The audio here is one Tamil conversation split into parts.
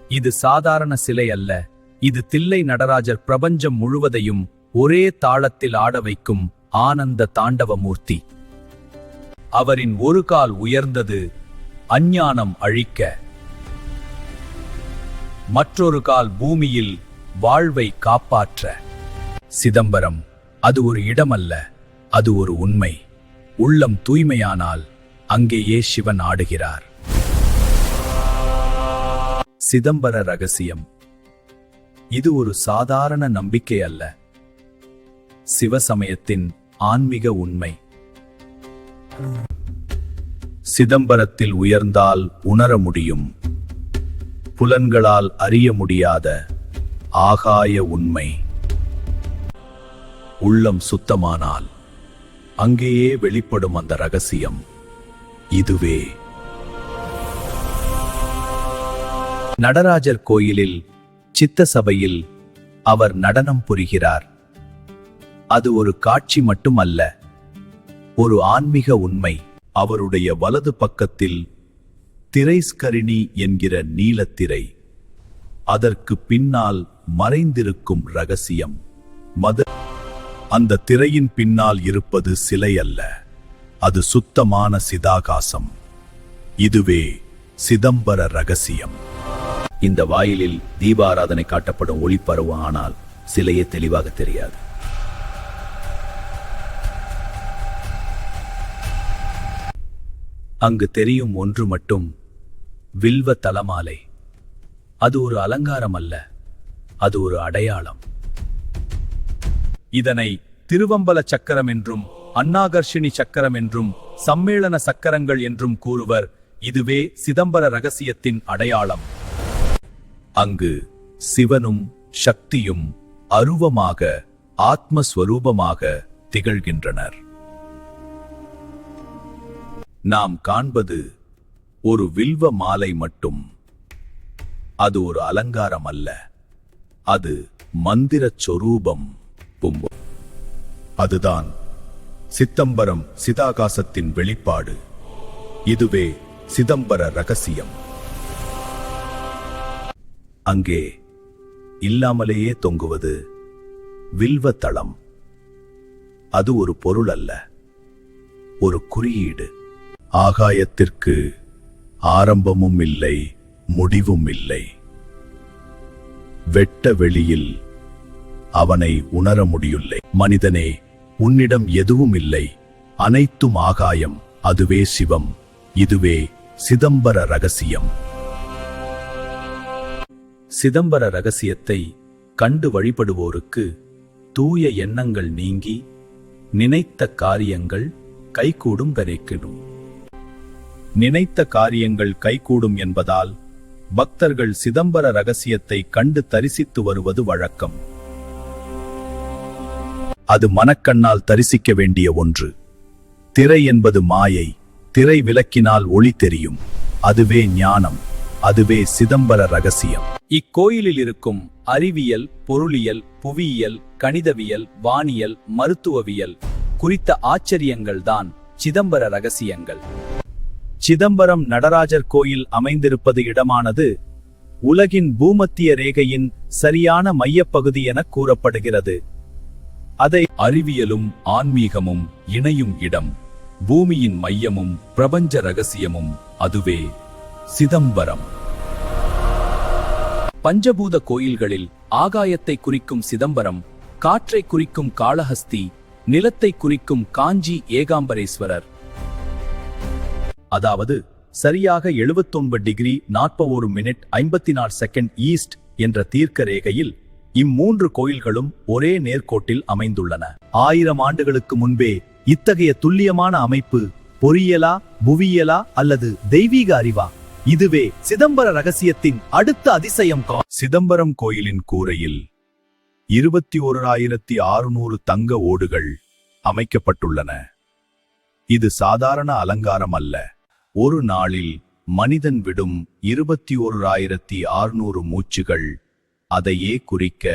இது சாதாரண சிலை அல்ல, இது தில்லை நடராஜர் பிரபஞ்சம் முழுவதையும் ஒரே தாளத்தில் ஆட வைக்கும் ஆனந்த தாண்டவமூர்த்தி. அவரின் ஒரு கால் உயர்ந்தது அஞ்ஞானம் அழிக்க, மற்றொரு கால் பூமியில் வாழ்வை காப்பாற்ற. சிதம்பரம் அது ஒரு இடமல்ல, அது ஒரு உண்மை. உள்ளம் தூய்மையானால் அங்கேயே சிவன் ஆடுகிறார். சிதம்பர ரகசியம் இது ஒரு சாதாரண நம்பிக்கை அல்ல, சிவசமயத்தின் ஆன்மீக உண்மை. சிதம்பரத்தில் உயர்ந்தால் உணர முடியும் புலன்களால் அறிய முடியாத ஆகாய உண்மை. உள்ளம் சுத்தமானால் அங்கேயே வெளிப்படும் அந்த ரகசியம் இதுவே. நடராஜர் கோயிலில் சித்த சபையில் அவர் நடனம் புரிகிறார். அது ஒரு காட்சி மட்டுமல்ல, ஒரு ஆன்மீக உண்மை. அவருடைய வலது பக்கத்தில் திரைஸ்கரிணி என்கிற நீலத்திரை, அதற்கு பின்னால் மறைந்திருக்கும் ரகசியம் அந்த திரையின் பின்னால் இருப்பது சிலை அல்ல, அது சுத்தமான சிதாகாசம். இதுவே சிதம்பர ரகசியம். இந்த வாயிலில் தீபாராதனை காட்டப்படும் ஒளிப்பருவ, ஆனால் சிலையே தெளிவாக தெரியாது. அங்கு தெரியும் ஒன்று மட்டும், வில்வ தலமாலை. அது ஒரு அலங்காரம் அல்ல, அது ஒரு அடையாளம். இதனை திருவம்பல சக்கரம் என்றும் அன்னாகர்ஷினி சக்கரம் என்றும் சம்மேளன சக்கரங்கள் என்றும் கூறுவர். இதுவே சிதம்பர ரகசியத்தின் அடையாளம். அங்கு சிவனும் சக்தியும் அருவமாக, ஆத்மஸ்வரூபமாக திகழ்கின்றனர். நாம் காண்பது ஒரு வில்வ மாலை மட்டும். அது ஒரு அலங்காரம் அல்ல, அது மந்திரச் சொரூபம். அதுதான் சிதம்பரம் சிதாகாசத்தின் வெளிப்பாடு. இதுவே சிதம்பர ரகசியம். அங்கே இல்லாமலேயே தொங்குவது வில்வ தளம். அது ஒரு பொருள் அல்ல, ஒரு குறியீடு. ஆகாயத்திற்கு ஆரம்பமும் இல்லை, முடிவும் இல்லை. வெட்ட வெளியில் அவனை உணர முடியவில்லை. மனிதனே, உன்னிடம் எதுவும் இல்லை, அனைத்தும் ஆகாயம். அதுவே சிவம். இதுவே சிதம்பர ரகசியம். சிதம்பர ரகசியத்தை கண்டு வழிபடுவோருக்கு தூய எண்ணங்கள் நீங்கி நினைத்த காரியங்கள் கைகூடும் வரைக்கிடும். நினைத்த காரியங்கள் கைகூடும் என்பதால் பக்தர்கள் சிதம்பர ரகசியத்தை கண்டு தரிசித்து வருவது வழக்கம். அது மனக்கண்ணால் தரிசிக்க வேண்டிய ஒன்று. திரை என்பது மாயை. திரை விலக்கினால் ஒளி தெரியும். அதுவே ஞானம். அதுவே சிதம்பர ரகசியம். இக்கோயிலில் இருக்கும் அறிவியல், பொருளியல், புவியியல், கணிதவியல், வானியல், மருத்துவவியல் குறித்த ஆச்சரியங்கள் தான் சிதம்பர ரகசியங்கள். சிதம்பரம் நடராஜர் கோயில் அமைந்திருப்பது இடமானது உலகின் பூமத்திய ரேகையின் சரியான மையப்பகுதி என கூறப்படுகிறது. அதை அறிவியலும் ஆன்மீகமும் இணையும் இடம், பூமியின் மையமும் பிரபஞ்ச ரகசியமும் அதுவே சிதம்பரம். பஞ்சபூத கோயில்களில் ஆகாயத்தை குறிக்கும் சிதம்பரம், காற்றை குறிக்கும் காளஹஸ்தி, நிலத்தை குறிக்கும் காஞ்சி ஏகாம்பரேஸ்வரர். அதாவது சரியாக 79 டிகிரி 41 மினிட் 54 செகண்ட் ஈஸ்ட் என்ற தீர்க்க ரேகையில் இம்மூன்று கோயில்களும் ஒரே நேர்கோட்டில் அமைந்துள்ளன. 1000 ஆண்டுகளுக்கு முன்பே இத்தகைய துல்லியமான அமைப்பு பொறியியலா, புவியியலா அல்லது தெய்வீக அறிவா? இதுவே சிதம்பர ரகசியத்தின் அடுத்த அதிசயம். சிதம்பரம் கோயிலின் கூரையில் 21,600 தங்க ஓடுகள் அமைக்கப்பட்டுள்ளன. இது சாதாரண அலங்காரம் அல்ல. ஒரு நாளில் மனிதன் விடும் 21,600 மூச்சுகள், அதையே குறிக்க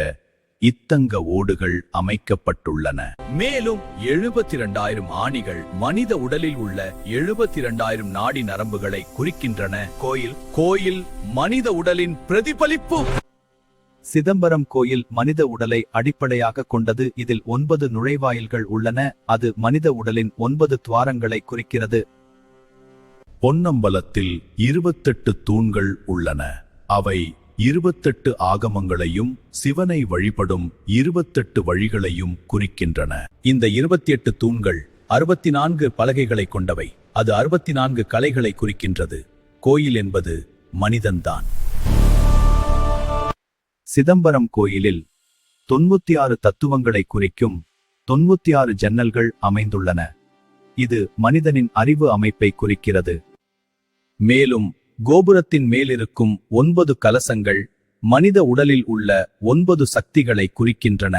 இத்தங்க ஓடுகள் அமைக்கப்பட்டுள்ளன. மேலும் 72,000 ஆணிகள் மனித உடலில் உள்ள 72,000 நாடி நரம்புகளை குறிக்கின்றன. கோயில் மனித உடலின் பிரதிபலிப்பு. சிதம்பரம் கோயில் மனித உடலை அடிப்படையாக கொண்டது. இதில் 9 நுழைவாயில்கள் உள்ளன. அது மனித உடலின் 9 துவாரங்களை குறிக்கிறது. பொன்னம்பலத்தில் 28 தூண்கள் உள்ளன. அவை 28 ஆகமங்களையும் சிவனை வழிபடும் 28 வழிகளையும் குறிக்கின்றன. இந்த 28 தூண்கள் 64 பலகைகளை கொண்டவை. அது 64 கலைகளை குறிக்கின்றது. கோயில் என்பது மனிதன்தான். சிதம்பரம் கோயிலில் 96 தத்துவங்களை குறிக்கும் 96 ஜன்னல்கள் அமைந்துள்ளன. இது மனிதனின் அறிவு அமைப்பை குறிக்கிறது. மேலும் கோபுரத்தின் மேலிருக்கும் 9 கலசங்கள் மனித உடலில் உள்ள 9 சக்திகளை குறிக்கின்றன.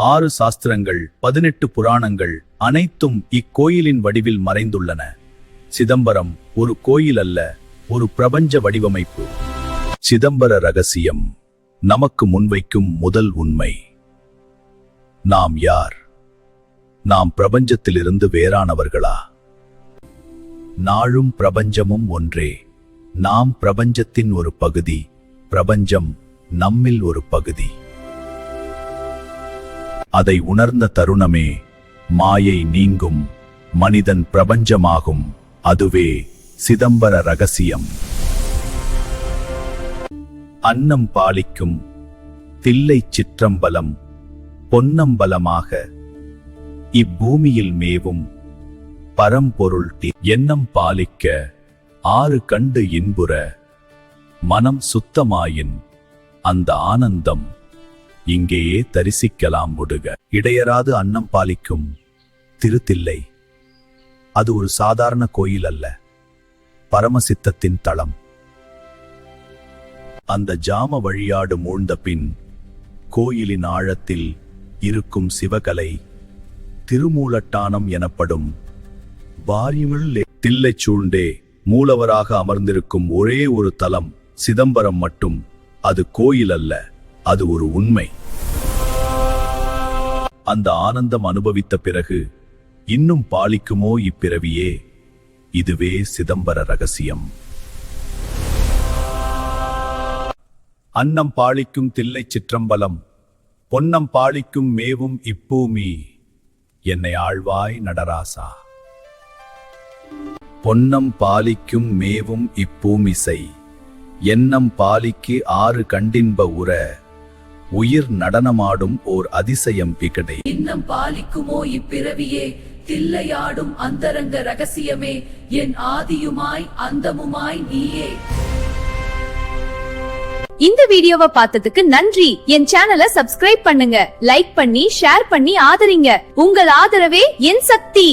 6 சாஸ்திரங்கள் 18 புராணங்கள் அனைத்தும் இக்கோயிலின் வடிவில் மறைந்துள்ளன. சிதம்பரம் ஒரு கோயில் அல்ல, ஒரு பிரபஞ்ச வடிவமைப்பு. சிதம்பர ரகசியம் நமக்கு முன்வைக்கும் முதல் உண்மை. நாம் யார்? நாம் பிரபஞ்சத்திலிருந்து வேறானவர்களா? நாளும் பிரபஞ்சமும் ஒன்றே. நாம் பிரபஞ்சத்தின் ஒரு பகுதி, பிரபஞ்சம் நம்மில் ஒரு பகுதி. அதை உணர்ந்த தருணமே மாயை நீங்கும், மனிதன் பிரபஞ்சமாகும். அதுவே சிதம்பர ரகசியம். அன்னம் பாலிக்கும் தில்லை சிற்றம்பலம் பொன்னம்பலமாக இப்பூமியில் மேவும் பரம்பொருள். எண்ணம் பாலிக்க 6 கண்டு இன்புற மனம் சுத்தமாயின் அந்த ஆனந்தம் இங்கேயே தரிசிக்கலாம் முடுக. இடையராது அன்னம் பாலிக்கும் திருத்தில்லை. அது ஒரு சாதாரண கோயில் அல்ல, பரமசித்தத்தின் தளம். அந்த ஜாம வழியாடு மூழ்ந்த பின் கோயிலின் ஆழத்தில் இருக்கும் சிவகலை திருமூலட்டானம் எனப்படும் வாரியுள்ளே தில்லை சூழ்ந்தே மூலவராக அமர்ந்திருக்கும் ஒரே ஒரு தலம் சிதம்பரம் மட்டும். அது கோயில் அல்ல, அது ஒரு உண்மை. அந்த ஆனந்தம் அனுபவித்த பிறகு இன்னும் பாலிக்குமோ இப்பிறவியே? இதுவே சிதம்பர ரகசியம். அன்னம் பாலிக்கும் தில்லை சிற்றம்பலம் பொன்னம் பாலிக்கும் மேவும் இப்பூமி. என்னை ஆழ்வாய் நடராசா. பொன்னம் பாலிக்கும் மேவும் இப்பூமிசை எண்ணம் பாலிக்கு 6 கண்டின்ப உற உயிர் நடனமாடும் ஓர் அதிசயம் பிகடை. இன்னம் பாலிக்குமோ இப்பிறவியே? தில்லையாடும் அந்தரங்க ரகசியமே, என் ஆதியுமாய் அந்தமுமாய் நீயே. இந்த வீடியோவை பார்த்ததுக்கு நன்றி. என் சேனலை சப்ஸ்கிரைப் பண்ணுங்க, லைக் பண்ணி ஷேர் பண்ணி ஆதரிங்க. உங்கள் ஆதரவே என் சக்தி.